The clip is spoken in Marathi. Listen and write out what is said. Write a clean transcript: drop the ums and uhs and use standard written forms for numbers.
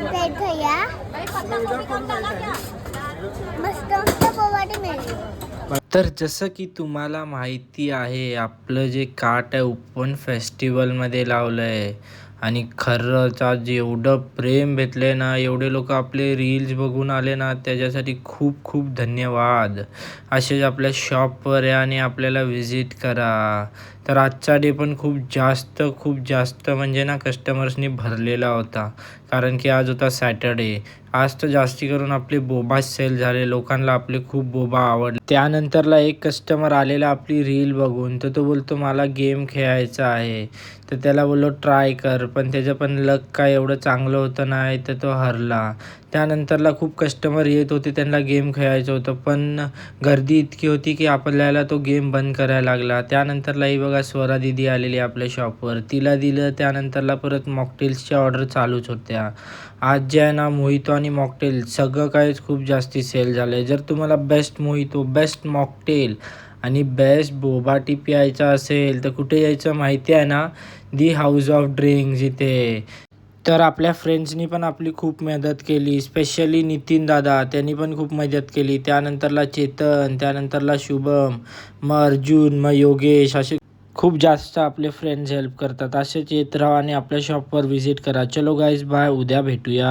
प्लेट भैया मस्त मस्त बोवाटी मिळेल। तर जसं की तुम्हाला माहिती आहे आपलं जे काट आहे ओपन फेस्टिवलमध्ये लावलं आहे आणि खरंच आज एवढं प्रेम भेटले ना, एवढे लोक आपले रील्स बघून आले ना, त्याच्यासाठी खूप खूप धन्यवाद। असेच आपल्या शॉपवर या आणि आपल्याला व्हिजिट करा। तर आजचा डे पण खूप जास्त म्हणजे ना कस्टमर्सनी भरलेला होता, कारण की आज होता सॅटर्डे। आज तर जास्ती करून आपले बोबा सेल झाले, लोकांना आपले खूप बोबा आवडले। त्यानंतरला एक कस्टमर आलेला आपली रील बघून, तर तो बोलतो मला गेम खेळायचा आहे। तर त्याला बोललो ट्राय कर, पण त्याचं पण लक काय एवढं चांगलं होतं नाही, तर तो हरला। त्यानंतरला खूप कस्टमर येत होते, त्यांना गेम खेळायचं होतं, पण गर्दी इतकी होती की आपल्याला तो गेम बंद करायला लागला। त्यानंतरला ही बघा स्वरा दिदी आलेली आपल्या शॉपवर, तिला दिलं। त्यानंतरला परत मॉकटेल्सच्या ऑर्डर चालूच होत्या। आज जे आहे ना मोहितो आणि मॉकटेल सगळं काहीच खूप जास्ती सेल झालं आहे। जर तुम्हाला बेस्ट मोहितो, बेस्ट मॉकटेल आणि बेस्ट बोबा टी प्यायचा असेल तर कुठे यायचं माहिती आहे ना, दी हाऊस ऑफ ड्रिंक्स इथे। तर आपल्या फ्रेंड्सनी पण आपली खूप मदत केली, स्पेशली नितीन दादा त्यांनी पण खूप मदत केली। त्यानंतरला चेतन, त्यानंतरला शुभम, मग अर्जुन, मग योगेश, असे खूप जास्त आपले फ्रेंड्स हेल्प करतात। असेच येत राहा आणि आपल्या शॉपवर व्हिजिट करा। चलो गाईज बाय, उद्या भेटूया।